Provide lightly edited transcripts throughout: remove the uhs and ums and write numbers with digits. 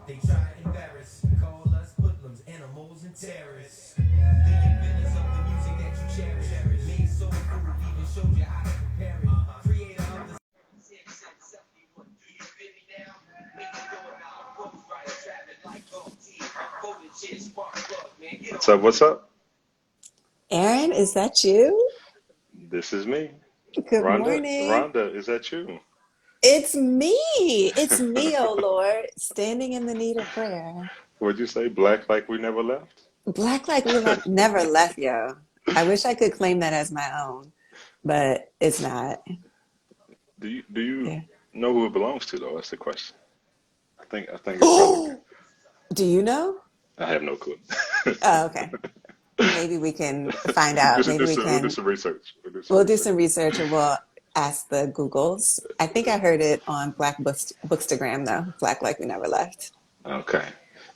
They try to embarrass, call us hoodlums, animals, and terrorists. The inventors of the music that you cherish made soul food, even showed you how to compare it. Creator of the What's up? What's up? Aaron, is that you? This is me. Good Rhonda, morning. Rhonda, is that you? It's me. It's me, oh Lord, standing in the need of prayer. Would you say black like we never left? Black like we never left, yo. I wish I could claim that as my own, but it's not. Do you Yeah. know who it belongs to though? That's the question. I think it's probably Oh, do you know? I have no clue. Oh, okay. Maybe we can find do out. some, Maybe do we some, we'll do can. some research. We'll do some We'll do research. some research and we'll ask the Googles. I think I heard it on Black Bookstagram though. Black like we never left. Okay.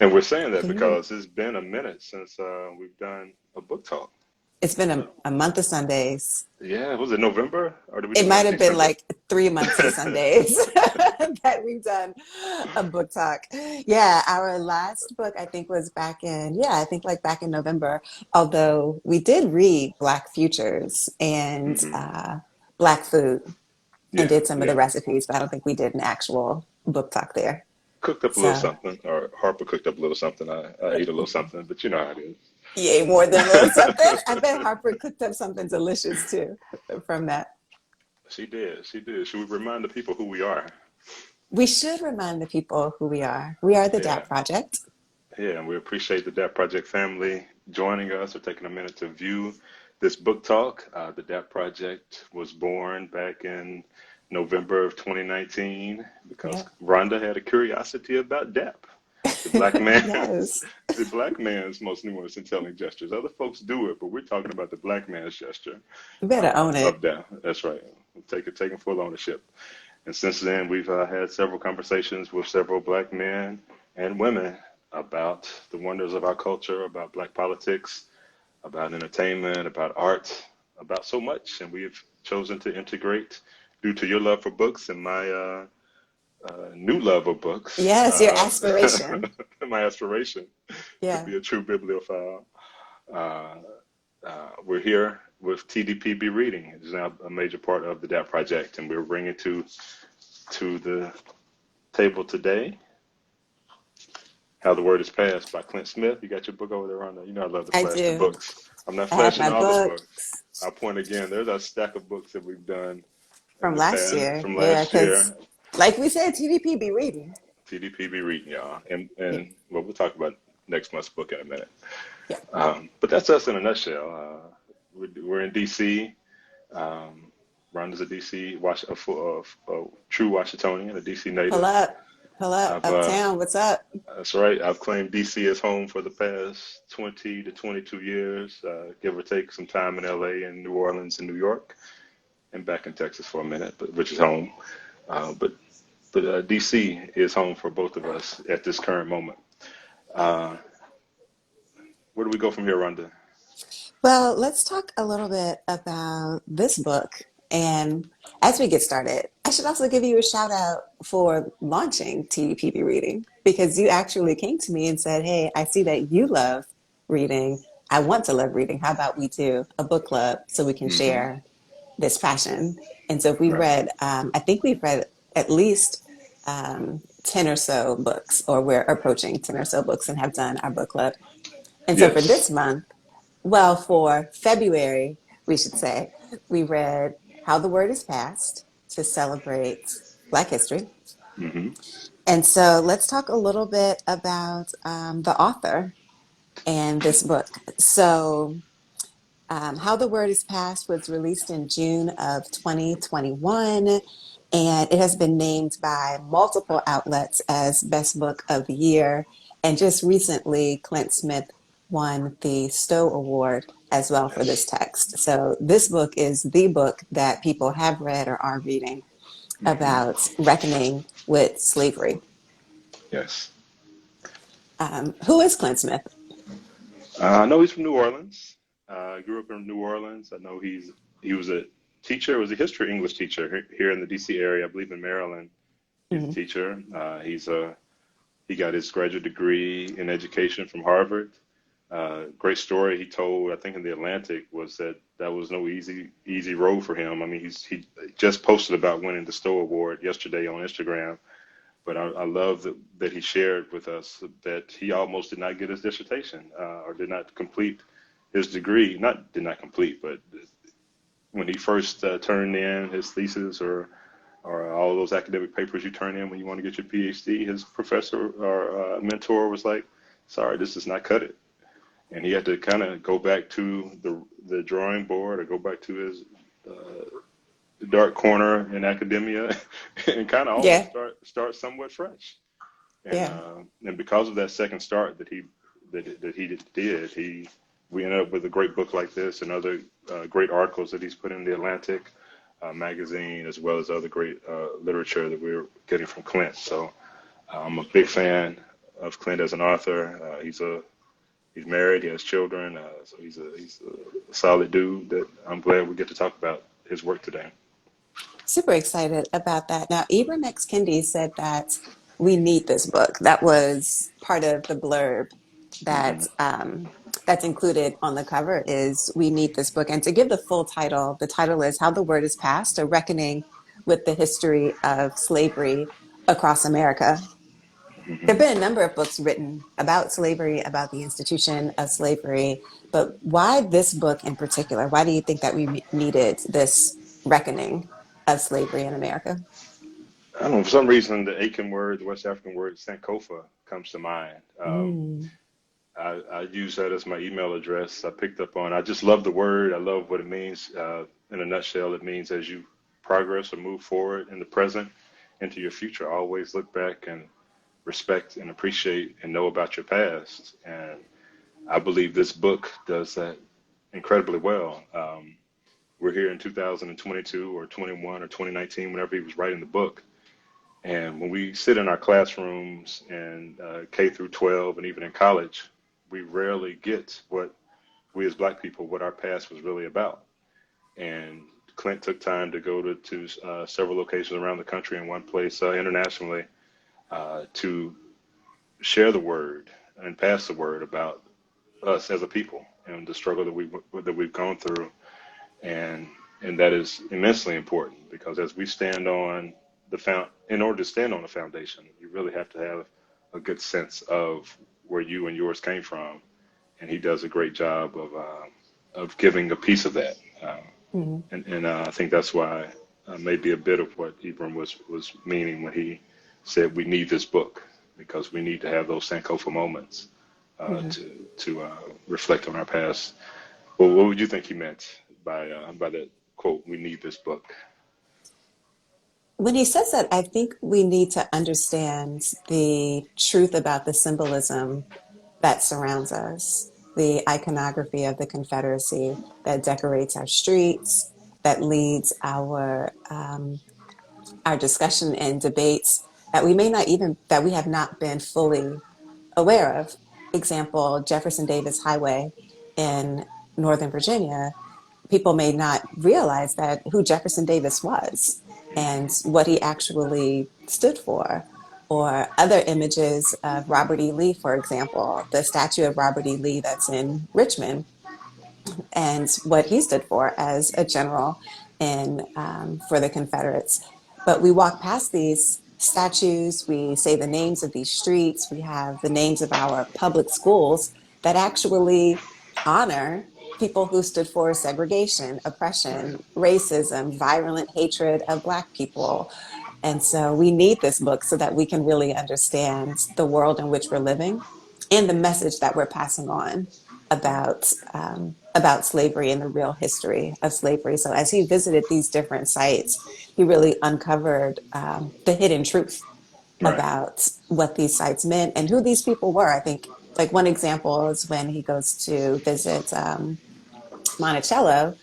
And we're saying that Can you? because it's been a minute since we've done a book talk. It's been a month of Sundays. Yeah, was it November or did we It do one might in have been December? like 3 months of Sundays that we've done a book talk. Yeah, our last book I think was I think like back in November. Although we did read Black Futures and hmm Black Food and Yeah, did some of the yeah. recipes, but I don't think we did an actual book talk there. Cooked up a little So, something, or Harper cooked up a little something. I ate a little something, but you know how it yay, more than a little something. is. I bet Harper cooked up something delicious too from that. She did. She did. Should we remind the people who we are? We should remind the people who we are. We are the Yeah. Dap Project. Yeah. And we appreciate the Dap Project family joining us or taking a minute to view this book talk. The Dap Project was born back in November of 2019 because Yep. Rhonda had a curiosity about Dap. The black man, Yes. the black man's most numerous and telling gestures. Other folks do it, but we're talking about the black man's gesture You better own of it. Dap. That's right. Taking full ownership. And since then, we've had several conversations with several black men and women about the wonders of our culture, about black politics, about entertainment, about art, about so much. And we've chosen to integrate, due to your love for books and my new love of books, Yes, your aspiration. my aspiration to Yeah. be a true bibliophile. Uh, we're here with TDPB Reading. It's now a major part of the DAP project, and we're bringing to the table today How the Word is Passed by Clint Smith. You got your book over there, Rhonda. You know I love to I flash the do. books. I'm not I have flashing my all the books. books I'll point again. There's a stack of books that we've done in from the last past year. from Yeah, last because year. like we said, TVP be reading. TDPB Reading, y'all. And, Yeah. and well, we'll talk about next month's book in a minute. Yeah. But that's us in a nutshell. We're in DC. Um, Rhonda's a DC, a true Washingtonian, a DC Pull native. up. Pull up. I've Uptown. What's up? That's right. I've claimed DC as home for the past 20 to 22 years, give or take some time in LA and New Orleans and New York, and back in Texas for a minute, but which is home. But DC is home for both of us at this current moment. Uh, where do we go from here, Rhonda? Well, let's talk a little bit about this book. And as we get started, I should also give you a shout out for launching TDPB Reading because you actually came to me and said, hey, I see that you love reading. I want to love reading. How about we do a book club so we can Hmm. share this passion? And so we Right. read, I think we've read at least 10 or so books, or we're approaching 10 or so books and have done our book club. And so for Yes. this month, well, for February, we should say, we read How the Word is Passed to celebrate Black History. Hmm. And so let's talk a little bit about the author and this book. So, How the Word is Passed was released in June of 2021, and it has been named by multiple outlets as Best Book of the Year. And just recently, Clint Smith won the Stowe Award as well for this Yes. text. So, this book is the book that people have read or are reading Hmm. about reckoning with slavery. Yes. Who is Clint Smith? I know he's from New Orleans. I grew up in New Orleans. I know he was a teacher, was a history English teacher here in the DC area. I believe in Maryland. He's a Mhm. teacher. He's a He got his graduate degree in education from Harvard. Great story he told, I think in the Atlantic, was that that was no easy road for him. I mean, he just posted about winning the Stowe Award yesterday on Instagram, but I love that he shared with us that he almost did not get his dissertation or did not complete his degree. Not did not complete, but when he first turned in his thesis or all those academic papers you turn in when you want to get your PhD, his professor or mentor was like, "Sorry, this does not cut it." And he had to kind of go back to the drawing board or go back to his dark corner in academia and kind of almost Yeah, start somewhat fresh. yeah. And because of that second start that he did, we ended up with a great book like this and other great articles that he's put in the Atlantic magazine, as well as other great literature that we're getting from Clint. So I'm a big fan of Clint as an author. He's married, he has children, so he's a solid dude that I'm glad we get to talk about his work today. Super excited about that. Now, Ibram X. Kendi said that we need this book. That was part of the blurb Hmm. that that's included on the cover is we need this book. And to give the title is How the Word is Passed, a reckoning with the history of slavery across America. There have Hmm. been a number of books written about slavery, about the institution of slavery, but why this book in particular? Why do you think that we needed this reckoning of slavery in America? I don't know, for some reason, the Aiken word, the West African word Sankofa, comes to mind. Mm, I use that as my email address. I picked up on. I just love the word. I love what it means. In a nutshell, it means as you progress or move forward in the present into your future, always look back and respect and appreciate and know about your past. And I believe this book does that incredibly well. We're here in 2022 or 21 or 2019, whenever he was writing the book. And when we sit in our classrooms in K through 12 and even in college, we rarely get what we as Black people, what our past was really about. And Clint took time to go to several locations around the country and one place internationally to share the word and pass the word about us as a people and the struggle that we've gone through, and that is immensely important because as we stand on in order to stand on a foundation, you really have to have a good sense of where you and yours came from, and he does a great job of giving a piece of that, mm, I think that's why maybe a bit of what Ibram was meaning when he said we need this book because we need to have those Sankofa moments mhm. to reflect on our past. Well, what would you think he meant by that quote? We need this book. When he says that, I think we need to understand the truth about the symbolism that surrounds us, the iconography of the Confederacy that decorates our streets, that leads our discussion and debates that we may not even that we have not been fully aware of. Example, Jefferson Davis Highway in Northern Virginia, people may not realize that who Jefferson Davis was and what he actually stood for. Or other images of Robert E. Lee, for example, the statue of Robert E. Lee that's in Richmond and what he stood for as a general in for the Confederates. But we walk past these statues, we say the names of these streets, we have the names of our public schools that actually honor people who stood for segregation, Right. oppression, racism, violent hatred of Black people. And so we need this book so that we can really understand the world in which we're living and the message that we're passing on about slavery and the real history of slavery. So as he visited these different sites, he really uncovered the hidden truth Right. about what these sites meant and who these people were. I think like one example is when he goes to visit Monticello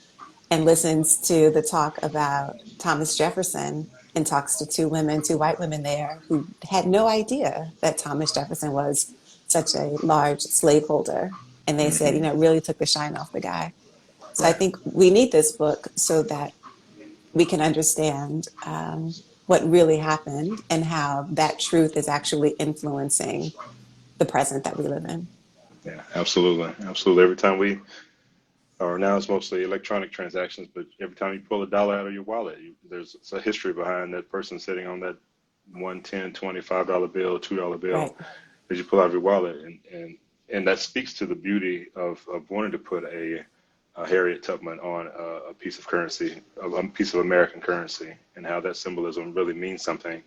and listens to the talk about Thomas Jefferson and talks to two white women there who had no idea that Thomas Jefferson was such a large slaveholder. And they said, Hmm. it really took the shine off the guy. So I Right. think we need this book so that we can understand what really happened and how that truth is actually influencing the present that we live in. Yeah, absolutely, absolutely. Every time we, or now it's mostly electronic transactions, but every time you pull a dollar out of your wallet, there's a history behind that person sitting on that one, $10, $25 bill, $2 bill Right. that you pull out of your wallet, and that speaks to the beauty of wanting to put a Harriet Tubman on a piece of currency, a piece of American currency, and how that symbolism really means something.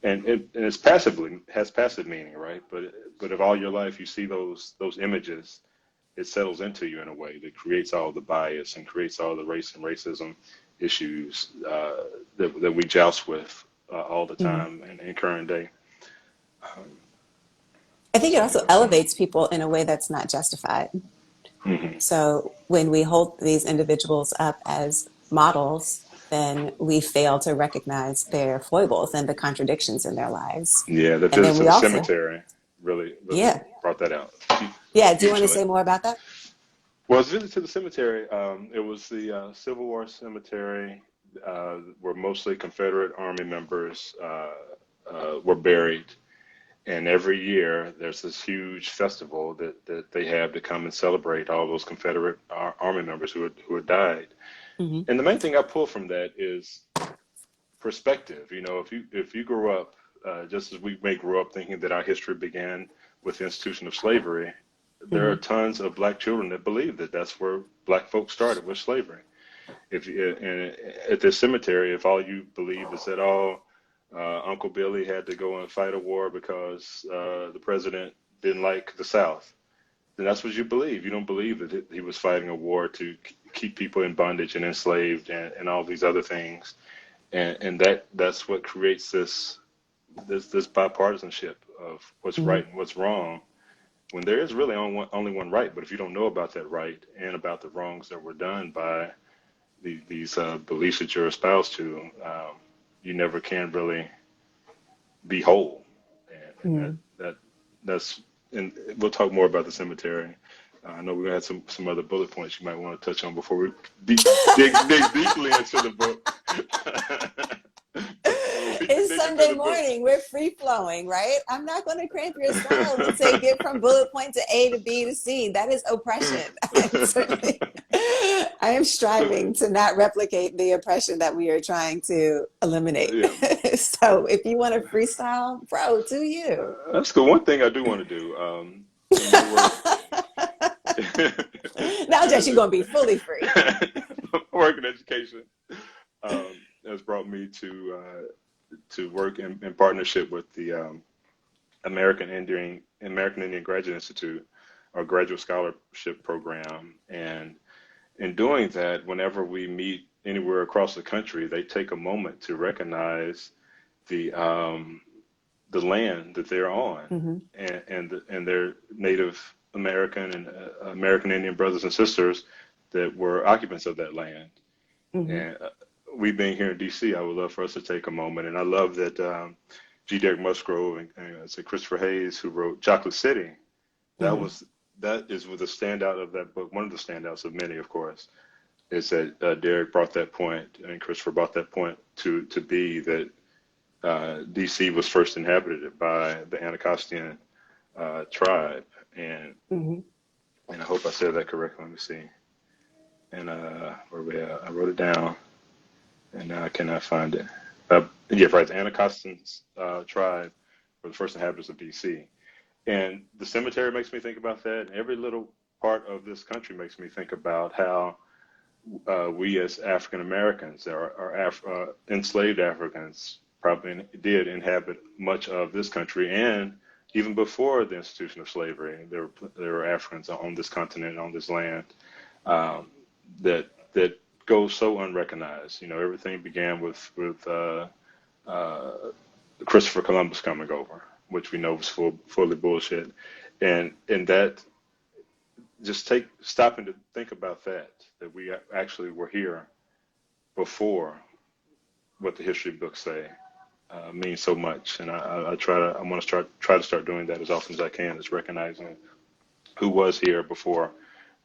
And it's passively has passive meaning, right? But if all your life you see those images, it settles into you in a way that creates all the bias and creates all the race and racism issues that we joust with all the Mhm. time in current day. I think it So also yeah. elevates people in a way that's not justified. Hmm. So when we hold these individuals up as models, then we fail to recognize their foibles and the contradictions in their lives. Yeah, the And visit then to we the also, cemetery really yeah, brought that out yeah. Do you want to hugely. say more about that? Well, it's visit to the cemetery. It was the Civil War cemetery where mostly Confederate Army members were buried. And every year there's this huge festival that they have to come and celebrate all those Confederate Army members who had died. Hmm. And the main thing I pull from that is perspective. If you grew up just as we may grow up thinking that our history began with the institution of slavery, there Hmm. are tons of black children that believe that that's where black folks started with slavery. If and at this cemetery, if all you believe is that Uncle Billy had to go and fight a war because the president didn't like the South, then that's what you believe. You don't believe that he was fighting a war to keep people in bondage and enslaved and all these other things. And that's what creates this bipartisanship of what's Hmm. right and what's wrong when there is really only one right. But if you don't know about that right and about the wrongs that were done by these beliefs that you're espoused to, you never can really be whole. And Hmm. that's and we'll talk more about the cemetery. I know we're gonna have some other bullet points you might want to touch on before we dig deeply into the book. but we'll It's dig into Sunday the book. morning. We're free flowing, right? I'm not going to cramp your style and say get from bullet point to A to B to C. That is oppression. I'm certainly, I am striving to not replicate the oppression that we are trying to eliminate. Yeah, So if you want to freestyle, bro, do you? that's cool. One thing I do want to do in my work. Now, Jess, you're going to be fully free. Work in education has brought me to work in partnership with the American Indian Graduate Institute, our graduate scholarship program. And in doing that, whenever we meet anywhere across the country, they take a moment to recognize the um, the land that they're on, Hmm. and their Native American and American Indian brothers and sisters that were occupants of that land. Hmm. And we being here in DC, I would love for us to take a moment. And I love that G. Derek Musgrove and say Christopher Hayes, who wrote Chocolate City, that Hmm. was that is with the standout of that book. One of the standouts of many, of course, is that Derek brought that point, and Christopher brought that point to be that DC was first inhabited by the Anacostan tribe, and Hmm. and I hope I said that correctly. Let me see. And where we at? I wrote it down, and now I cannot find it. Yeah, right. The Anacostan tribe were the first inhabitants of DC, and the cemetery makes me think about that. And every little part of this country makes me think about how we as African Americans or enslaved Africans probably did inhabit much of this country, and even before the institution of slavery, there were Africans on this continent, on this land, um, that goes so unrecognized. Everything began with uh, Christopher Columbus coming over, which we know was fully bullshit, and that just stopping to think about that we actually were here before what the history books say means so much. And I want to try to start doing that as often as I can, is recognizing who was here before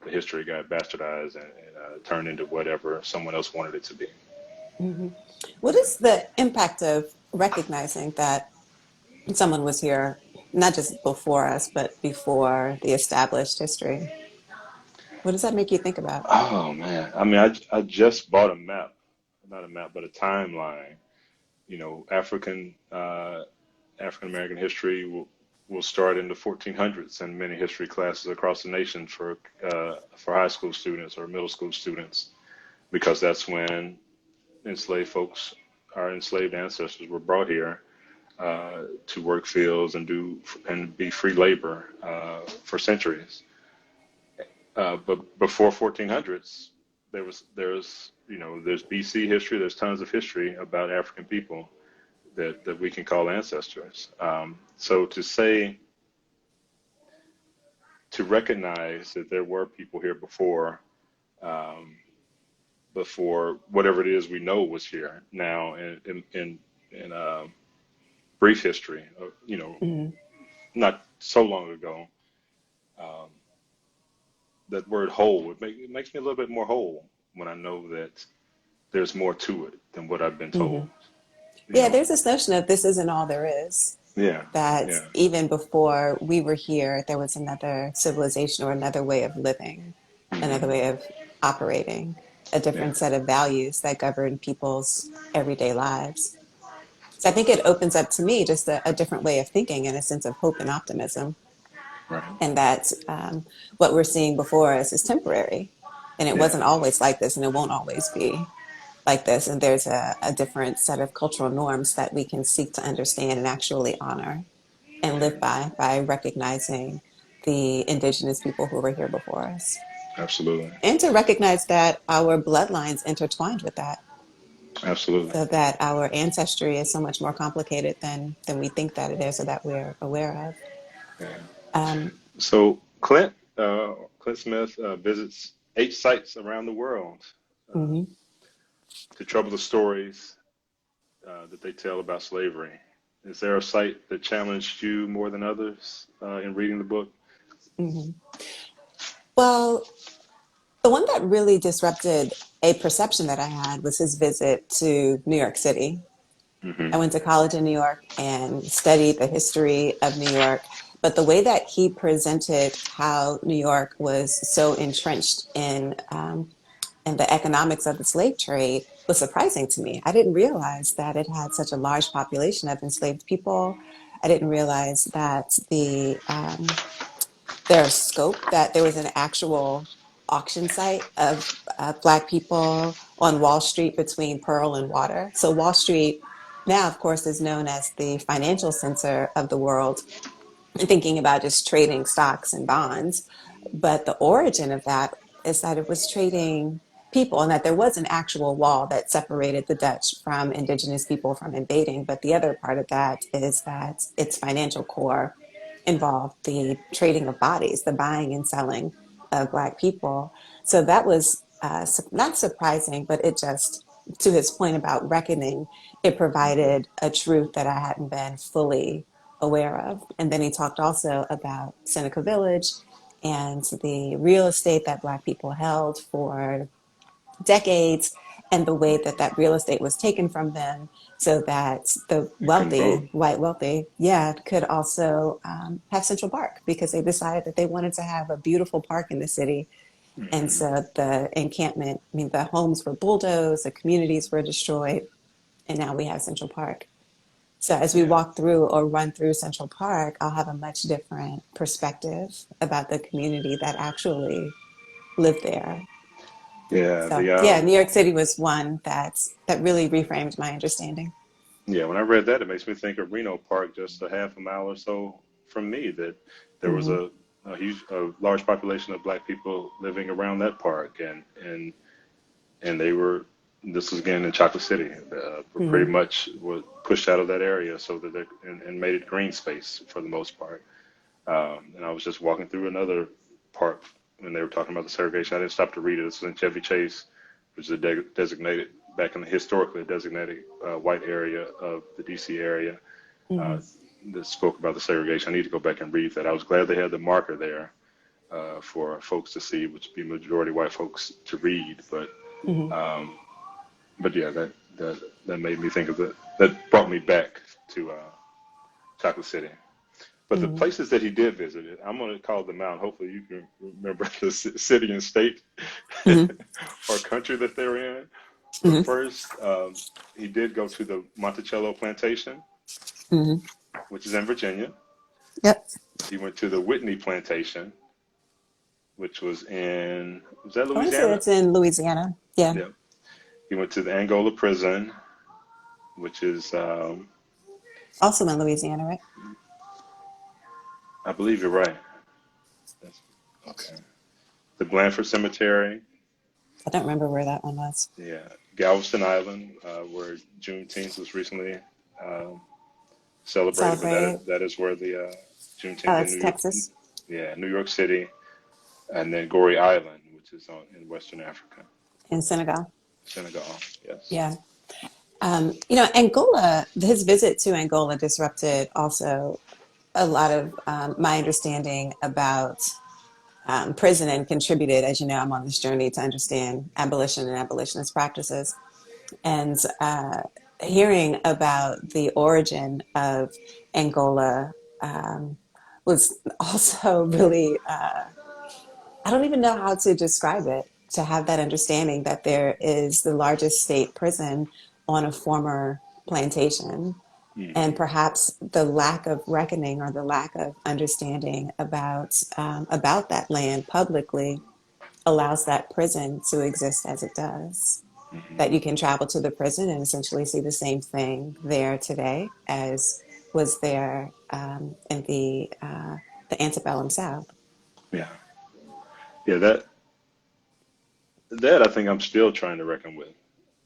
the history got bastardized and turned into whatever someone else wanted it to be. Hmm. What is the impact of recognizing that someone was here, not just before us, but before the established history? What does that make you think about? Oh man, I mean, I just bought a map, not a map, but a timeline. You know, African American history will start in the 1400s in many history classes across the nation for high school students or middle school students, because that's when enslaved folks, our enslaved ancestors, were brought here to work fields and be free labor for centuries. But before 1400s, there's BC history. There's tons of history about African people that we can call ancestors. So to recognize that there were people here um, before whatever it is we know was here now in brief history, Hmm. not so long ago. Um, that word whole, it makes me a little bit more whole when I know that there's more to it than what I've been Hmm. told. You Yeah, know, there's this notion of this isn't all there is. yeah, That yeah, even before we were here, there was another civilization or another way of living, another hmm, way of operating, a yeah, different set of values that govern people's everyday lives. So I think it opens up to me just a different way of thinking and a sense of hope and optimism, right, and that what we're seeing before us is temporary. And it yeah, wasn't always like this, and it won't always be like this. And there's a different set of cultural norms that we can seek to understand and actually honor and yeah, live by recognizing the indigenous people who were here before us. absolutely, And to recognize that our bloodlines intertwined with that, absolutely. so that our ancestry is so much more complicated than we think that it is or that we're aware of. Yeah. Um, So Clint Smith visits 8 sites around the world uh, mhm, to trouble the stories that they tell about slavery. Is there a site that challenged you more than others in reading the book? mhm. Well, the one that really disrupted a perception that I had was his visit to New York City. Hmm. I went to college in New York and studied the history of New York. But the way that he presented how New York was so entrenched in the economics of the slave trade was surprising to me. I didn't realize that it had such a large population of enslaved people. I didn't realize that their scope, that there was an actual auction site of Black people on Wall Street between Pearl and Water. So Wall Street now, of course, is known as the financial center of the world, thinking about just trading stocks and bonds. But the origin of that is that it was trading people, and that there was an actual wall that separated the Dutch from indigenous people from invading. But the other part of that is that its financial core involved the trading of bodies, the buying and selling of Black people. So that was not surprising, but it just, to his point about reckoning, it provided a truth that I hadn't been fully aware of. And then he talked also about Seneca Village and the real estate that Black people held for decades, and the way that that real estate was taken from them so that the You couldn't vote. wealthy, white wealthy, yeah, could also have Central Park, because they decided that they wanted to have a beautiful park in the city. And Hmm. so the encampment, I mean, the homes were bulldozed, the communities were destroyed, and now we have Central Park. So as we Yeah, walk through or run through Central Park, I'll have a much different perspective about the community that actually lived there. yeah. So yeah, New York City was one that really reframed my understanding. Yeah. When I read that, it makes me think of Reno Park, just a half a mile or so from me. That there was Hmm. a large population of Black people living around that park, and they were. This was again in Chocolate City. Were pretty Hmm. much was pushed out of that area so that and made it green space for the most part. And I was just walking through another park when they were talking about the segregation. I didn't stop to read it. This was in Chevy Chase, which is a designated, back in the historically designated white area of the DC area Hmm. uh, that spoke about the segregation. I need to go back and read that. I was glad they had the marker there for folks to see, which would be majority white folks to read. Hmm. But yeah, that made me think of it. That brought me back to Chocolate City. But the Mm-hmm. places that he did visit, I'm going to call them out. Hopefully, you can remember the city and state Mm-hmm. or country that they're in. But Mm-hmm. first, he did go to the Monticello Plantation, Mm-hmm. which is in Virginia. Yep. He went to the Whitney Plantation, which was that I want to say Louisiana? that's in Louisiana. Yeah. Yep. He went to the Angola prison, which is, Also in Louisiana, right? I believe you're right. That's, okay. The Blandford Cemetery, I don't remember where that one was. yeah. Galveston Island, where Juneteenth was recently um, celebrated, but Celebrated. that is where the Oh, Juneteenth in that's New York, Texas. yeah, New York City, and then Goree Island, which is in Western Africa, In Senegal. Senegal. Yes. Yeah. Angola, his visit to Angola disrupted also a lot of my understanding about prison and contributed, as you know, I'm on this journey to understand abolition and abolitionist practices. And hearing about the origin of Angola was also really, I don't even know how to describe it, to have that understanding that there is the largest state prison on a former plantation. And Hmm. perhaps the lack of reckoning or the lack of understanding about that land publicly allows that prison to exist as it does. That you can travel to the prison and essentially see the same thing there today as was there in the antebellum South. Yeah. Yeah. That I think I'm still trying to reckon with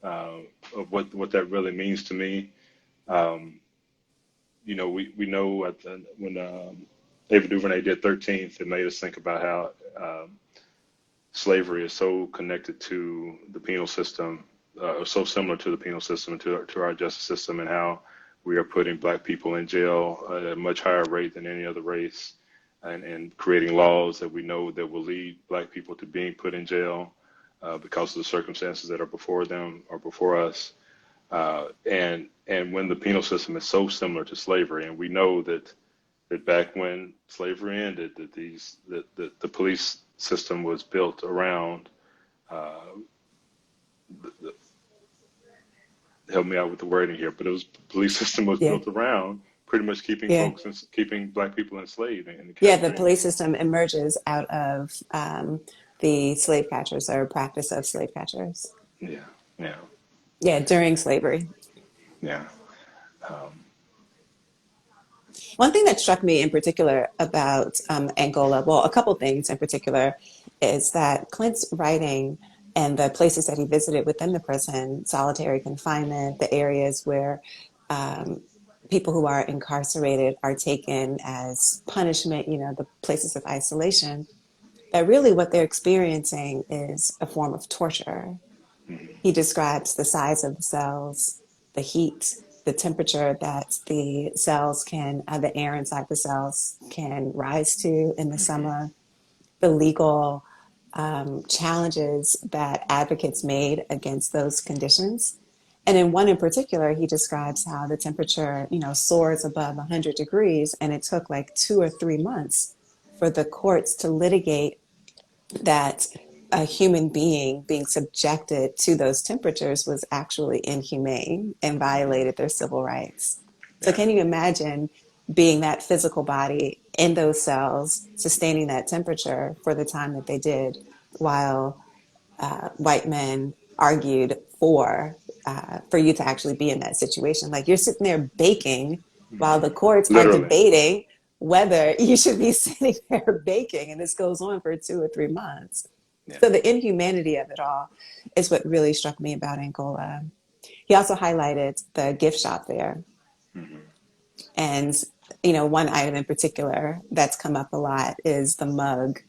uh, of what that really means to me. Um, we know when Ava DuVernay did 13th, it made us think about how slavery is so connected to the penal system, so similar to the penal system and to our justice system, and how we are putting black people in jail at a much higher rate than any other race, and creating laws that we know that will lead black people to being put in jail because of the circumstances that are before them or before us. And when the penal system is so similar to slavery, and we know that back when slavery ended, that the police system was built around. Uh, Help me out with the wording here, but it was police system was Yeah, built around pretty much yeah, keeping black people enslaved and yeah. The capturing. police system emerges out of the slave catchers or practice of slave catchers. Yeah, yeah, Yeah, during slavery. yeah. Um, One thing that struck me in particular about Angola, well, a couple things in particular, is that Clint's writing and the places that he visited within the prison, solitary confinement, the areas where um, people who are incarcerated are taken as punishment, the places of isolation, that really what they're experiencing is a form of torture. He describes the size of the cells, the heat, the temperature that the cells the air inside the cells can rise to in the summer, the legal challenges that advocates made against those conditions. And in one in particular, he describes how the temperature, soars above 100 degrees, and it took like 2 or 3 months for the courts to litigate that a human being being subjected to those temperatures was actually inhumane and violated their civil rights. So, yeah, can you imagine being that physical body in those cells, sustaining that temperature for the time that they did, while white men argued for you to actually be in that situation? Like you're sitting there baking while the courts are literally. debating whether you should be sitting there baking, and this goes on for 2 or 3 months. Yeah. So the inhumanity of it all is what really struck me about Angola. He also highlighted the gift shop there. Hmm. And, one item in particular that's come up a lot is the mug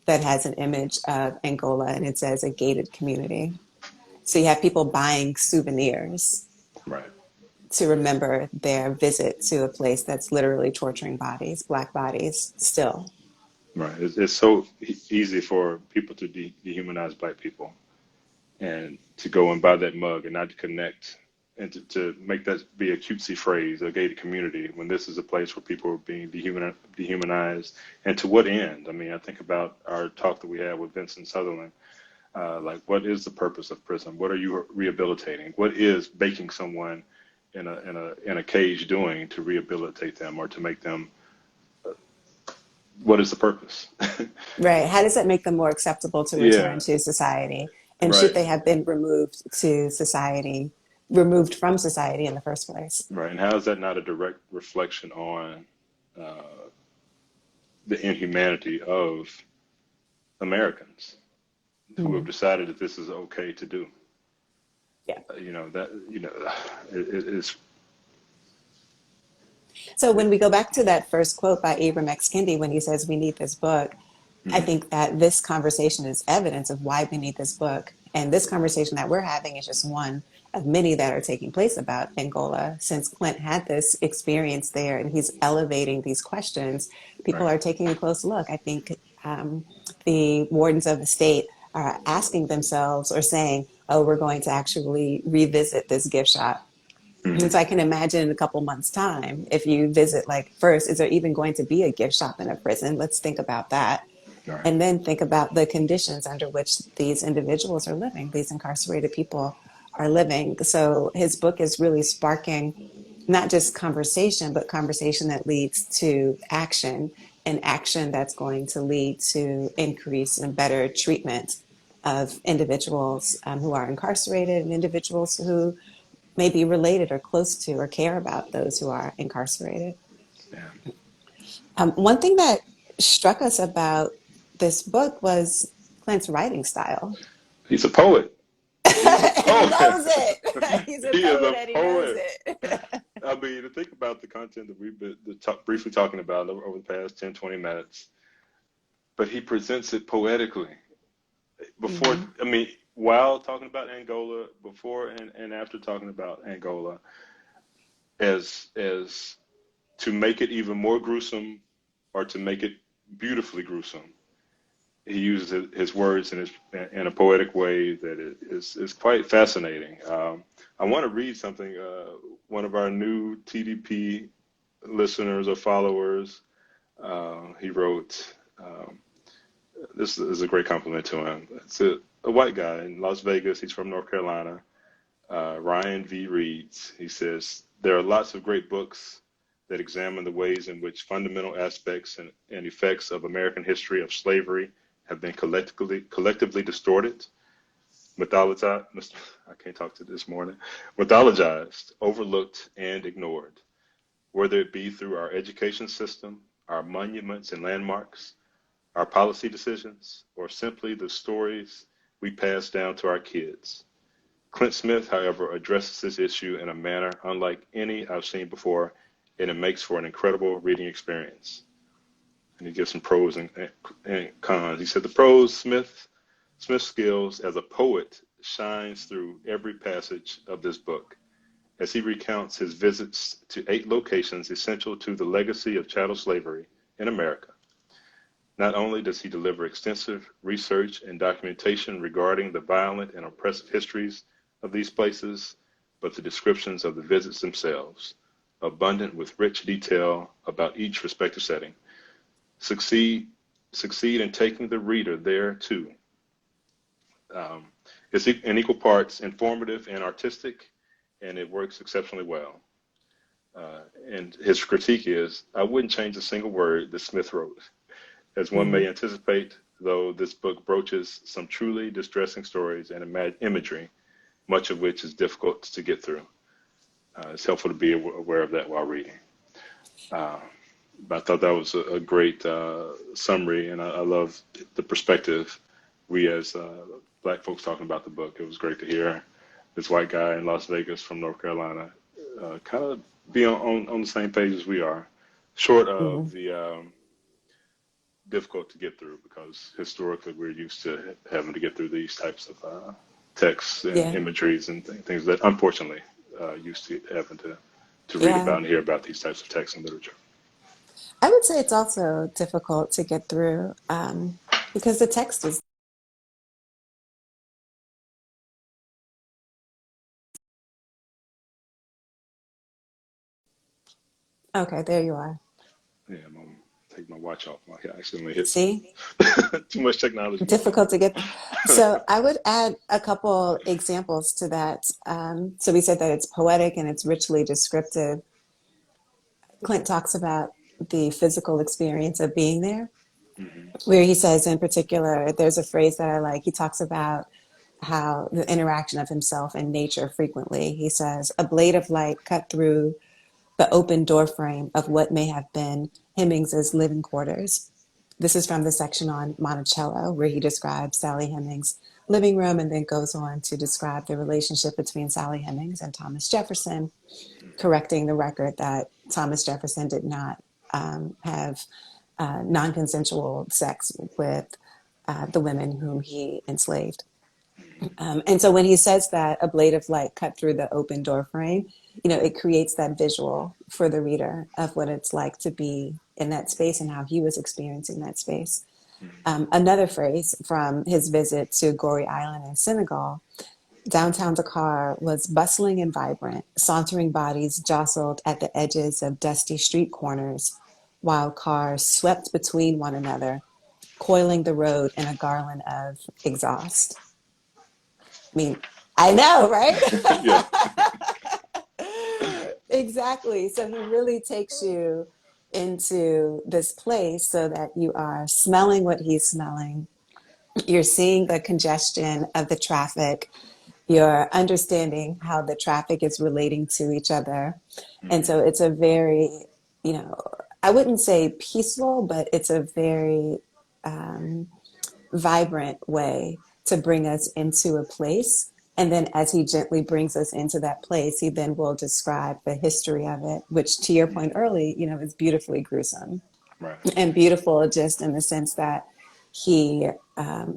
that has an image of Angola and it says a gated community. So you have people buying souvenirs Right. to remember their visit to a place that's literally torturing bodies, black bodies, still. Right. It's so easy for people to dehumanize black people, and to go and buy that mug and not to connect and to make that be a cutesy phrase, a gated community, when this is a place where people are being dehumanized. And to what end? I mean, I think about our talk that we had with Vincent Sutherland. Like, what is the purpose of prison? What are you rehabilitating? What is baking someone in a cage doing to rehabilitate them or to make them? What is the purpose? Right. How does that make them more acceptable to return Yeah, to society? And should right, they have been removed from society in the first place? right. And how is that not a direct reflection on the inhumanity of Americans who have Mhm. decided that this is okay to do? Yeah. It's So when we go back to that first quote by Ibram X. Kendi, when he says we need this book, I mhm, think that this conversation is evidence of why we need this book. And this conversation that we're having is just one of many that are taking place about Angola. Since Clint had this experience there and he's elevating these questions, people right. are taking a close look. I think the wardens of the state are asking themselves or saying, oh, we're going to actually revisit this gift shop. And Hmm. so I can imagine in a couple months' time, if you visit, like, first, is there even going to be a gift shop in a prison? Let's think about that. Right. And then think about the conditions under which these individuals are living, these incarcerated people are living. So his book is really sparking not just conversation, but conversation that leads to action, and action that's going to lead to increase and better treatment of individuals who are incarcerated and individuals who may be related or close to or care about those who are incarcerated. Yeah. One thing that struck us about this book was Clint's writing style. He's a poet. He's a And he poet. knows it. He's a He is poet a and he knows poet. it. I mean, to think about the content that we've been briefly talking about over the past 10, 20 minutes, but he presents it poetically. Before, Mhm. I mean, while talking about Angola, before and after talking about Angola, as to make it even more gruesome or to make it beautifully gruesome. He uses his words in a poetic way that is quite fascinating. I want to read something. One of our new TDP listeners or followers, he wrote. This is a great compliment to him. It's a white guy in Las Vegas. He's from North Carolina. Ryan V. reads. He says there are lots of great books that examine the ways in which fundamental aspects and effects of American history of slavery have been collectively distorted, mythologized. I can't talk to this morning. Mythologized, overlooked, and ignored. Whether it be through our education system, our monuments and landmarks, our policy decisions, or simply the stories we pass down to our kids. Clint Smith, however, addresses this issue in a manner unlike any I've seen before, and it makes for an incredible reading experience. And he gives some pros and cons. He said the pros, Smith's skills as a poet shines through every passage of this book as he recounts his visits to 8 locations essential to the legacy of chattel slavery in America. Not only does he deliver extensive research and documentation regarding the violent and oppressive histories of these places, but the descriptions of the visits themselves, abundant with rich detail about each respective setting, succeed in taking the reader there too. Um, it's in equal parts informative and artistic, and it works exceptionally well. And his critique is, I wouldn't change a single word that Smith wrote. As one may Mhm. anticipate, though, this book broaches some truly distressing stories and imagery, much of which is difficult to get through. It's helpful to be aware of that while reading. Uh, but I thought that was a great summary, and I love the perspective we as black folks talking about the book. It was great to hear this white guy in Las Vegas from North Carolina kind of be on the same page as we are, short of Mhm. the difficult to get through because historically we're used to having to get through these types of texts and Yeah. imageries and things that unfortunately used to having to read Yeah. about and hear about these types of texts and literature. I would say it's also difficult to get through because the text is Okay, there you are. Yeah, I'm gonna take my watch off. I accidentally hit some See? too much technology going on Difficult to get. here. So I would add a couple examples to that. So we said that it's poetic and it's richly descriptive. Clint talks about the physical experience of being there, Hmm. where he says in particular, there's a phrase that I like. He talks about how the interaction of himself and nature frequently. He says, a blade of light cut through the open door frame of what may have been Hemings's living quarters. This is from the section on Monticello, where he describes Sally Hemings' living room and then goes on to describe the relationship between Sally Hemings and Thomas Jefferson, correcting the record that Thomas Jefferson did not have non consensual sex with the women whom he enslaved. And so when he says that a blade of light cut through the open door frame, it creates that visual for the reader of what it's like to be in that space and how he was experiencing that space. Another phrase from his visit to Goree Island in Senegal, downtown Dakar was bustling and vibrant, sauntering bodies jostled at the edges of dusty street corners, while cars swept between one another, coiling the road in a garland of exhaust. I mean, I know, right? Yeah. Exactly. So he really takes you into this place so that you are smelling what he's smelling. You're seeing the congestion of the traffic. You're understanding how the traffic is relating to each other. And so Hmm. it's a very, you know, I wouldn't say peaceful, but it's a very vibrant way to bring us into a place. And then as he gently brings us into that place, he then will describe the history of it, which to your point early, is beautifully gruesome Right. and beautiful just in the sense that he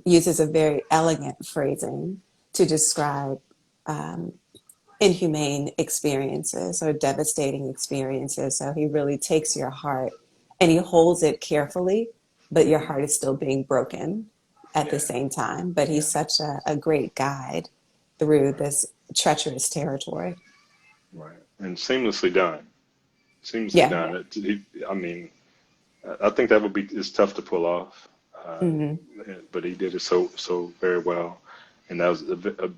uses a very elegant phrasing to describe inhumane experiences or devastating experiences. So he really takes your heart and he holds it carefully, but your heart is still being broken at the Yeah. same time. But Yeah. he's such a great guide through Right. this treacherous territory. Right. And seamlessly done. Seamlessly Yeah. done. I mean, I think that would be it's tough to pull off, uh, Hmm. but he did it so very well, and that was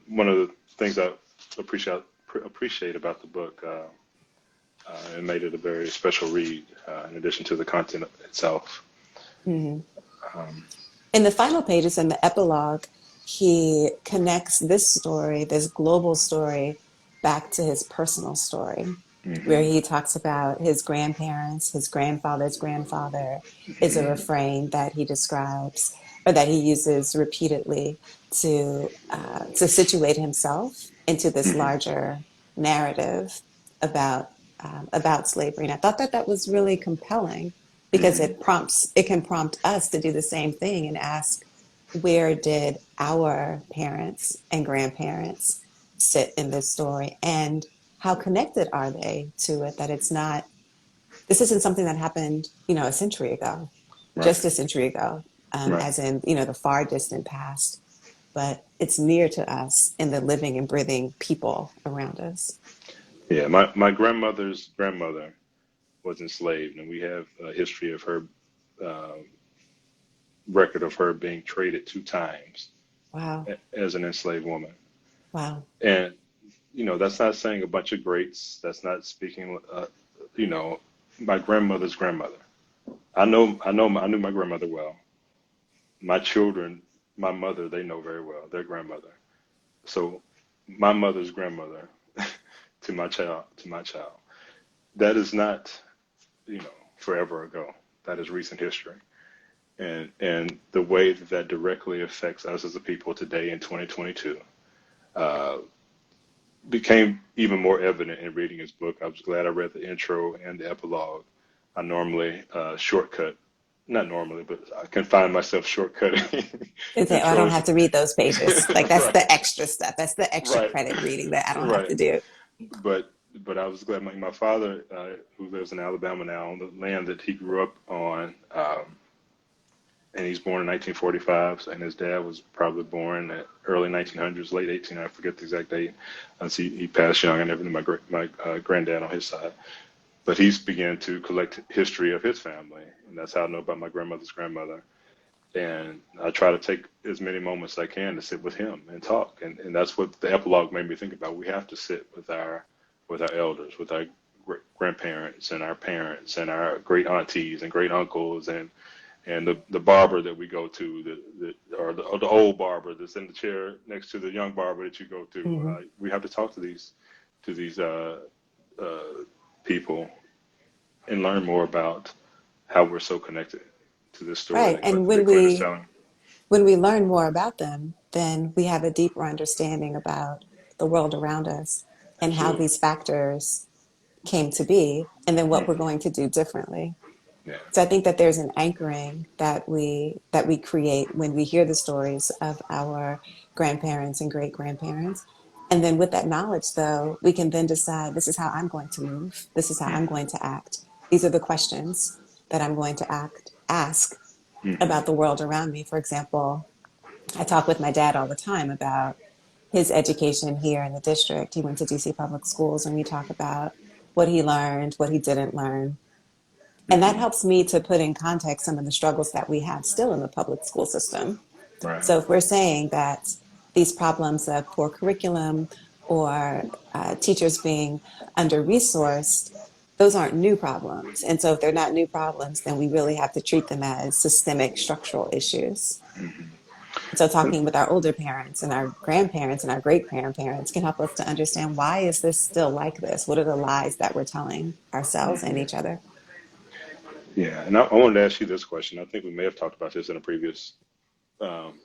one of the things I appreciate about the book. It made it a very special read, in addition to the content itself. Hmm. Um, In the final pages in the epilogue, he connects this story, this global story, back to his personal story, where hmm. he talks about his grandparents, his grandfather's grandfather is a refrain that he describes or that he uses repeatedly to situate himself into this larger narrative about about slavery. And I thought that that was really compelling because Hmm. it can prompt us to do the same thing and ask, where did our parents and grandparents sit in this story, and how connected are they to it? That it's not, this isn't something that happened, a century ago, Right. just a century ago, Right. as in, the far distant past, but it's near to us in the living and breathing people around us. Yeah. My grandmother's grandmother was enslaved, and we have a history of her, uh, record of her being traded 2 times Wow. as an enslaved woman. Wow. And that's not saying a bunch of greats. That's not speaking, you know, my grandmother's grandmother. I knew my grandmother well. My children, my mother, they know very well their grandmother. So my mother's grandmother to my child, that is not, forever ago. That is recent history. And the way that that directly affects us as a people today in 2022 became even more evident in reading his book. I was glad I read the intro and the epilogue. I normally shortcut, not normally, but I can find myself shortcutting And say, oh, I don't intros. have to read those pages. Like that's Right, the extra stuff. That's the extra right, credit reading that I don't have right. to do. But I was glad my father, who lives in Alabama now, on the land that he grew up on, and he's born in 1945, and his dad was probably born at early 1900s, late 18. I forget the exact date. So he passed young. I never knew my granddad on his side. but he's began to collect history of his family, and that's how I know about my grandmother's grandmother. And I try to take as many moments as I can to sit with him and talk. And that's what the epilogue made me think about. We have to sit with our elders, with our grandparents and our parents and our great aunties and great uncles and the barber that we go to, or the old barber that's in the chair next to the young barber that you go to. Hmm. We have to talk to these people and learn more about how we're so connected to this story Right. And that Clint is telling. when we learn more about them, then we have a deeper understanding about the world around us and how Absolutely. these factors came to be, and then what we're Hmm. going to do differently. Yeah. So I think that there's an anchoring that we create when we hear the stories of our grandparents and great grandparents. And then with that knowledge, though, we can then decide this is how I'm going to move. This is how I'm going to act. These are the questions that I'm going to ask Hmm. about the world around me. For example, I talk with my dad all the time about his education here in the district. He went to DC public schools, and we talk about what he learned, what he didn't learn. And that Hmm. helps me to put in context some of the struggles that we have still in the public school system. Right. So if we're saying that these problems of poor curriculum or teachers being under-resourced, those aren't new problems. And so if they're not new problems, then we really have to treat them as systemic structural issues. So talking with our older parents and our grandparents and our great grandparents can help us to understand, why is this still like this? What are the lies that we're telling ourselves and each other? Yeah. And I wanted to ask you this question. I think we may have talked about this in a previous um,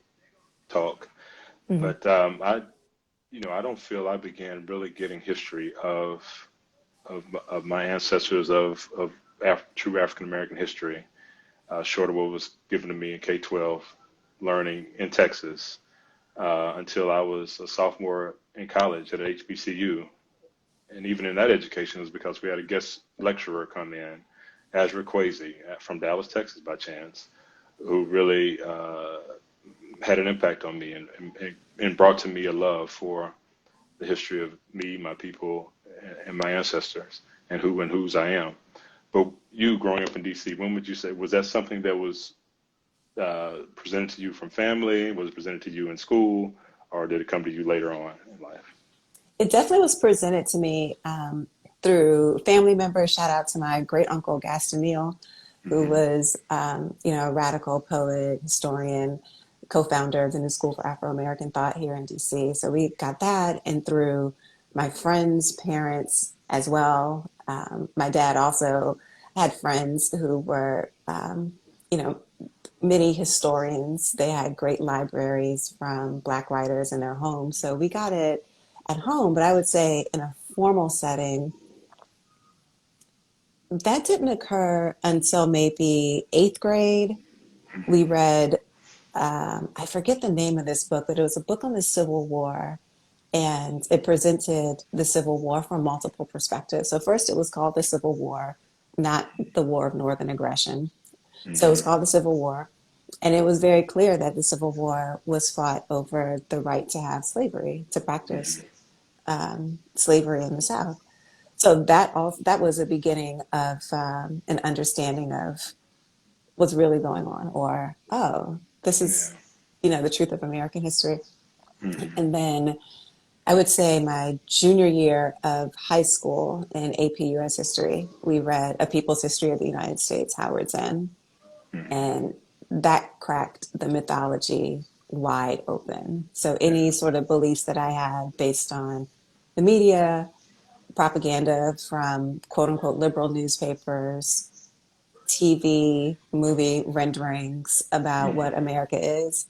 talk, Mhm. but I don't feel I began really getting history of my ancestors of true African American history, short of what was given to me in K-12 learning in Texas, until I was a sophomore in college at HBCU. And even in that education, it was because we had a guest lecturer come in, Azra Kwesi from Dallas, Texas, by chance, who really had an impact on me and brought to me a love for the history of me, my people, and my ancestors, and whose I am. But you growing up in DC, when would you say, was that something that was presented to you from family? Was it presented to you in school, or did it come to you later on in life? It definitely was presented to me through family members. Shout out to my great uncle Gaston Neal, who Hmm. was, a radical poet, historian, co-founder of the New School for Afro-American Thought here in DC. So we got that, and through my friends' parents as well. My dad also had friends who were, you know, many historians. They had great libraries from Black writers in their homes. So we got it at home, but I would say in a formal setting, that didn't occur until maybe eighth grade. We read, I forget the name of this book, but it was a book on the Civil War, and it presented the Civil War from multiple perspectives. So first it was called the Civil War, not the War of Northern Aggression. So it was Hmm. called the Civil War. And it was very clear that the Civil War was fought over the right to have slavery, to practice slavery in the South. So that was a beginning of an understanding of what's really going on, or, oh, this Yeah. is, the truth of American history. Hmm. And then I would say my junior year of high school in AP US history, we read A People's History of the United States, Howard Zinn. And that cracked the mythology wide open. So Yeah. any sort of beliefs that I had based on the media, propaganda from quote unquote liberal newspapers, TV, movie renderings about what Hmm. America is,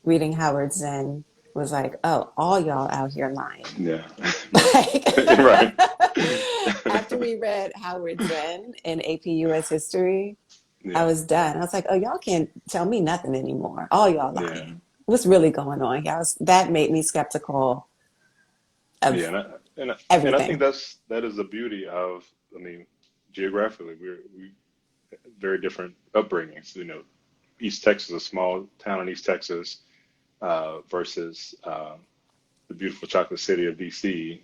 reading Howard Zinn was like, oh, all y'all out here lying. Yeah. Like, Right. after we read Howard Zinn in AP US history, I Yeah. was done. I was like, oh, y'all can't tell me nothing anymore. All y'all Yeah. lying. What's really going on here? That made me skeptical Yeah. of And I think everything. that is the beauty of, I mean, geographically, we very different upbringings. East Texas, a small town in East Texas, versus the beautiful chocolate city of DC.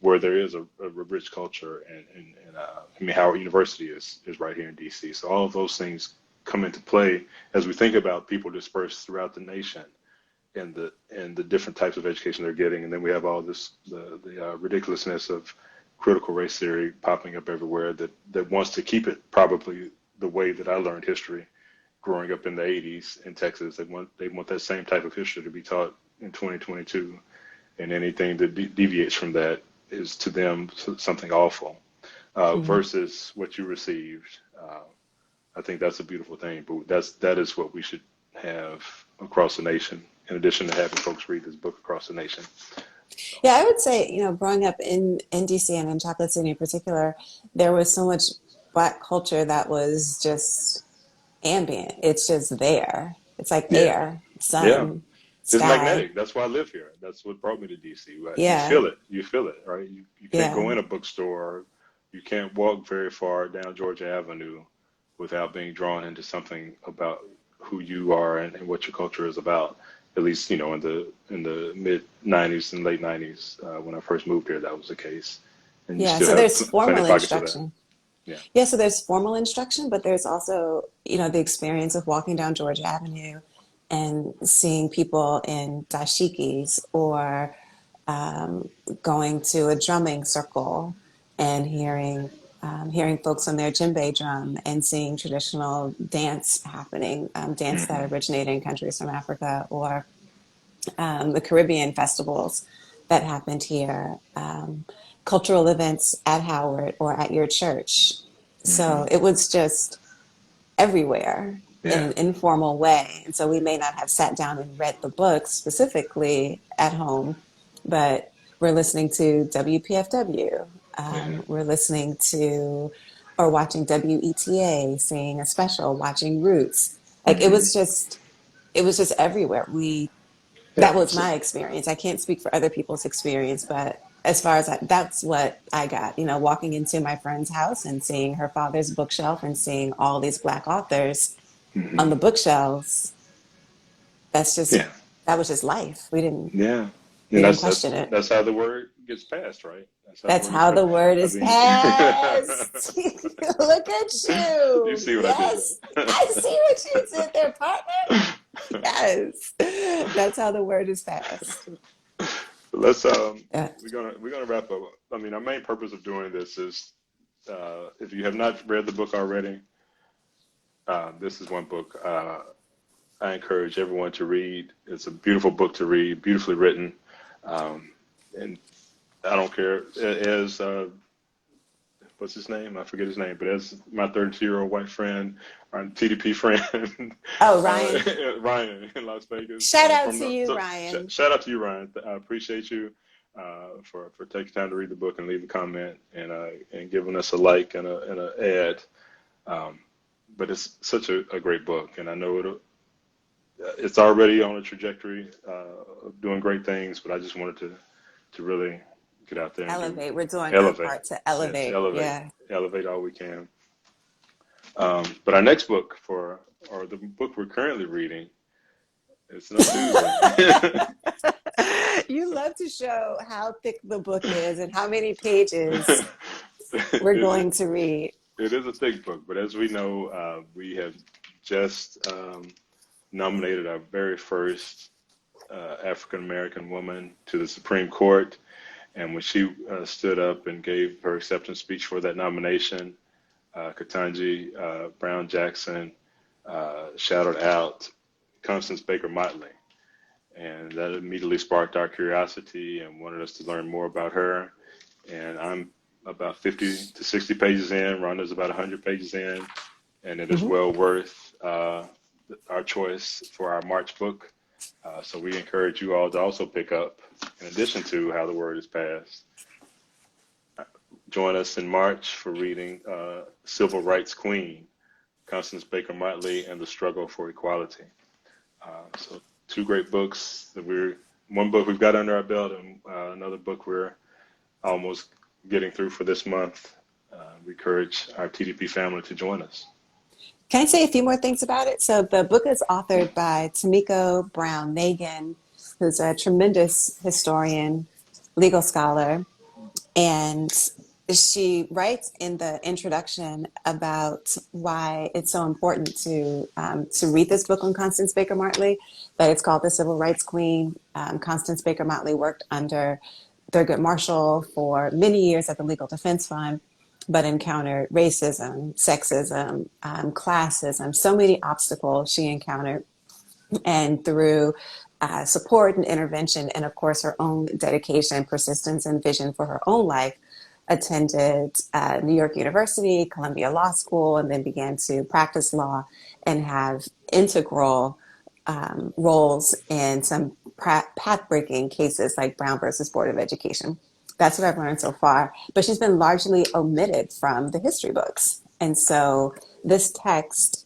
where there is a rich culture, and I mean, Howard University is right here in DC. So all of those things come into play as we think about people dispersed throughout the nation and the different types of education they're getting. And then we have all this the ridiculousness of critical race theory popping up everywhere that wants to keep it probably the way that I learned history growing up in the 80s in Texas. They want that same type of history to be taught in 2022, and anything that deviates from that is to them something awful, versus what you received. I think that's a beautiful thing, but that is what we should have across the nation, in addition to having folks read this book across the nation. Yeah, I would say, growing up in DC and in Chocolate City in particular, there was so much Black culture that was just ambient. It's just there. It's like Yeah, air, yeah. sun, It's sky. magnetic. That's why I live here. That's what brought me to DC. Right? You Yeah, feel it. You feel it, right? You can't yeah, go in a bookstore. You can't walk very far down Georgia Avenue without being drawn into something about who you are and what your culture is about. At least, in the mid '90s and late '90s, when I first moved here, that was the case. And you yeah. still So have there's plenty formal of pockets of that. instruction. Yeah. Yeah, so there's formal instruction, but there's also, the experience of walking down Georgia Avenue and seeing people in dashikis or going to a drumming circle and hearing folks on their djembe drum and seeing traditional dance happening, dance that Hmm. originated in countries from Africa or the Caribbean festivals that happened here, cultural events at Howard or at your church. So Hmm. it was just everywhere in Yeah. an informal way. And so we may not have sat down and read the book specifically at home, but we're listening to WPFW. Yeah. We're listening to or watching WETA, seeing a special, watching Roots. Like Hmm. it was just everywhere. That Yeah. was So, my experience. I can't speak for other people's experience, but as far as that's what I got, walking into my friend's house and seeing her father's bookshelf and seeing all these Black authors on hmm. the bookshelves. Yeah. That was just life. Yeah. We And didn't that's question that's it. that's how the word gets passed, right? That's how the That's word gets how passed. the word I is mean, passed. Look at you you. see what I did Yes. I see what you did there, partner. Yes. That's how the word is passed. Let's Yeah. we're gonna wrap up. I mean, our main purpose of doing this is, if you have not read the book already, this is one book I encourage everyone to read. It's a beautiful book to read, beautifully written, and I don't care as what's his name? I forget his name, but as my 32-year-old white friend, our TDP friend, Oh, Ryan. Ryan in Las Vegas. Shout out From to the, you, so, Ryan. shout out to you, Ryan. I appreciate you for taking time to read the book and leave a comment and giving us a like and a ad. Um, but it's such a great book, and I know it's already on a trajectory of doing great things. But I just wanted to really get out there and do Elevate. We're doing our elevate. part to Yes, elevate. elevate, Yeah. elevate all we can. But our next book or the book we're currently reading, it's no doozy. You love to show how thick the book is and how many pages we're it, going to read. it is a thick book, but as we know, we have just nominated our very first African American woman to the Supreme Court. And when she stood up and gave her acceptance speech for that nomination, Ketanji Brown Jackson shouted out Constance Baker Motley. And that immediately sparked our curiosity and wanted us to learn more about her. And I'm about 50 to 60 pages in. Rhonda's about 100 pages in. And it is Mhm. well worth our choice for our March book. So we encourage you all to also pick up, in addition to How the Word is Passed. Join us in March for reading Civil Rights Queen, Constance Baker Motley, and the Struggle for Equality. So two great books one book we've got under our belt, and another book we're almost getting through for this month. We encourage our TDP family to join us. Can I say a few more things about it? So the book is authored by Tamiko Brown Nagan, who's a tremendous historian, legal scholar. And she writes in the introduction about why it's so important to read this book on Constance Baker Motley. That it's called The Civil Rights Queen. Constance Baker Motley worked under Thurgood Marshall for many years at the Legal Defense Fund, but encountered racism, sexism, classism, so many obstacles she encountered. And through support and intervention, and of course, her own dedication, persistence, and vision for her own life, attended New York University, Columbia Law School, and then began to practice law and have integral roles in some path-breaking cases like Brown versus Board of Education. That's what I've learned so far. But she's been largely omitted from the history books. And so this text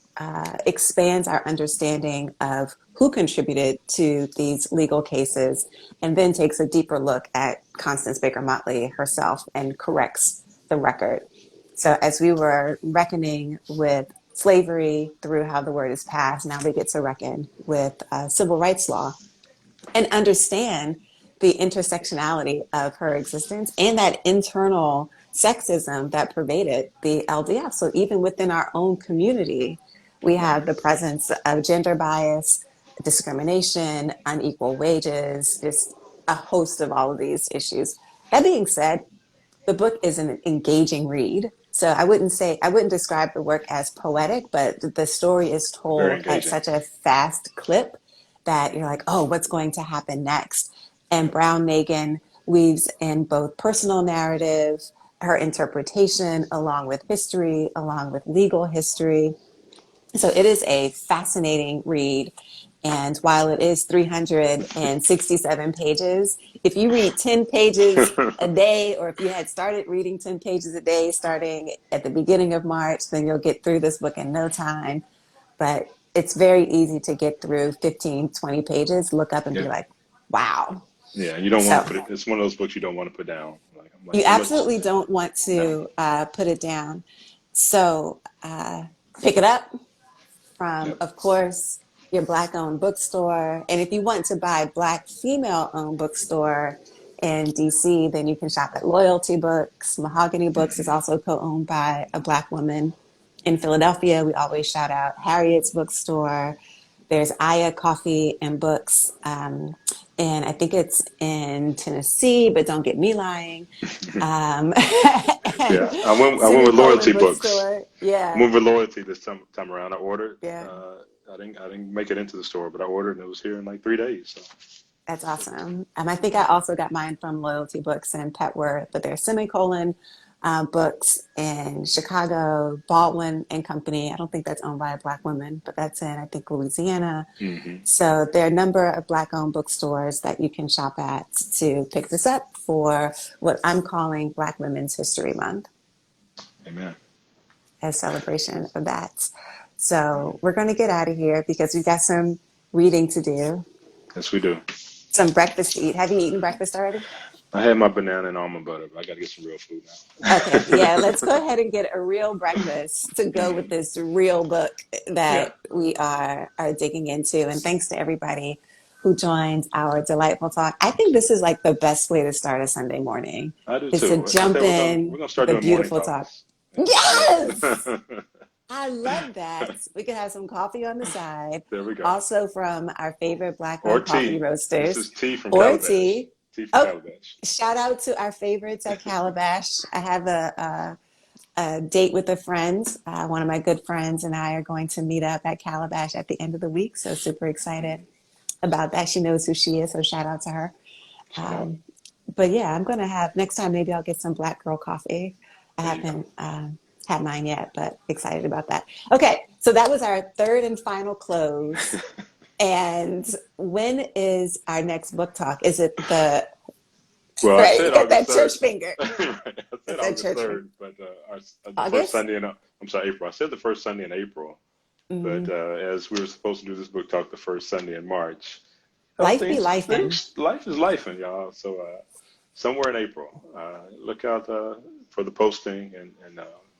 expands our understanding of who contributed to these legal cases and then takes a deeper look at Constance Baker Motley herself and corrects the record. So as we were reckoning with slavery through how the word is passed, now we get to reckon with civil rights law and understand the intersectionality of her existence and that internal sexism that pervaded the LDF. So even within our own community, we have the presence of gender bias, discrimination, unequal wages, just a host of all of these issues. That being said, the book is an engaging read. So I wouldn't describe the work as poetic, but the story is Very told at engaging. such a fast clip that you're like, oh, what's going to happen next? And Brown Nagin weaves in both personal narrative, her interpretation, along with history, along with legal history. So it is a fascinating read. And while it is 367 pages, if you read 10 pages a day, or if you had started reading 10 pages a day starting at the beginning of March, then you'll get through this book in no time. But it's very easy to get through 15, 20 pages, look up and be Yeah. like, wow. Yeah. You don't want So to put it, it's one of those books you don't want to put down. I'm like, you how much? absolutely don't want No. to put it down. So pick it up from, Yep. of course, your Black-owned bookstore. And if you want to buy Black female-owned bookstore in DC, then you can shop at Loyalty Books. Mahogany Books is also co-owned by a Black woman. In Philadelphia, we always shout out Harriet's Bookstore. There's Aya Coffee and Books. And I think it's in Tennessee, but don't get me lying. And Yeah. I went with Semicolon Loyalty Books. Bookstore. I Yeah, went with Loyalty this time around. I ordered. yeah. I didn't make it into the store, but I ordered and it was here in like 3 days. So. That's awesome. I think I also got mine from Loyalty Books and Petworth, but there's Semicolon Books in Chicago, Baldwin and Company. I don't think that's owned by a Black woman, but that's in, I think, Louisiana. Hmm. So there are a number of Black-owned bookstores that you can shop at to pick this up for what I'm calling Black Women's History Month, Amen. as celebration of that. So we're going to get out of here because we've got some reading to do, Yes, we do. some breakfast to eat. Have you eaten breakfast already? I had my banana and almond butter, but I got to get some real food Okay, now. yeah, let's go ahead and get a real breakfast to go with this real book Yeah, that we are digging into. And thanks to everybody who joined our delightful talk. I think this is like the best way to start a Sunday morning, I do is to too. I jump think we're in gonna start the doing morning beautiful talk. talks. Yes! Yeah. I love that. We could have some coffee on the side, There we go. also from our favorite Or Black-owned coffee tea. This is roasters, tea from or Calabash. tea. Tea from Oh, Calabash. shout out to our favorites at Calabash. I have a date with a friend. One of my good friends and I are going to meet up at Calabash at the end of the week. So super excited about that. She knows who she is, so shout out to her. Shout out. Um, but yeah, I'm going to have next time. Maybe I'll get some Black girl coffee. I There you go. haven't had mine yet, but excited about that. Okay, so that was our third and final close. And when is our next book talk? Is it the Well, I right? You said got August that 3rd. church finger. Right. I said It's that August church finger. 3rd, but the first August. Sunday in, I'm sorry, April. I said the first Sunday in April, but Hmm. as we were supposed to do this book talk the first Sunday in March, Life be lifing. life is life, and y'all. So somewhere in April, look out for the posting, and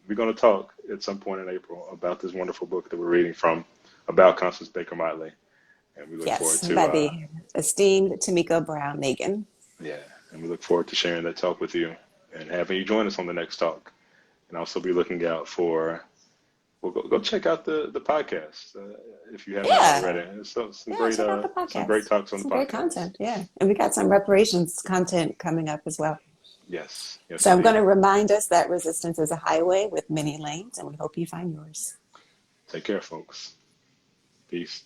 we're going to talk at some point in April about this wonderful book that we're reading from about Constance Baker Motley, and we look forward Yes, to by the esteemed Tamika Brown Nagin. yeah, and we look forward to sharing that talk with you. and having you join us on the next talk. And also be looking out for, well, go check out the podcast if you haven't Yeah. already. So Yeah, check out the podcast. some great talks on Some the great podcast. content. Yeah. And we got some reparations content coming up as well. Yes, yes, So I'm going indeed. to remind us that resistance is a highway with many lanes, and we hope you find yours. Take care, folks. Peace.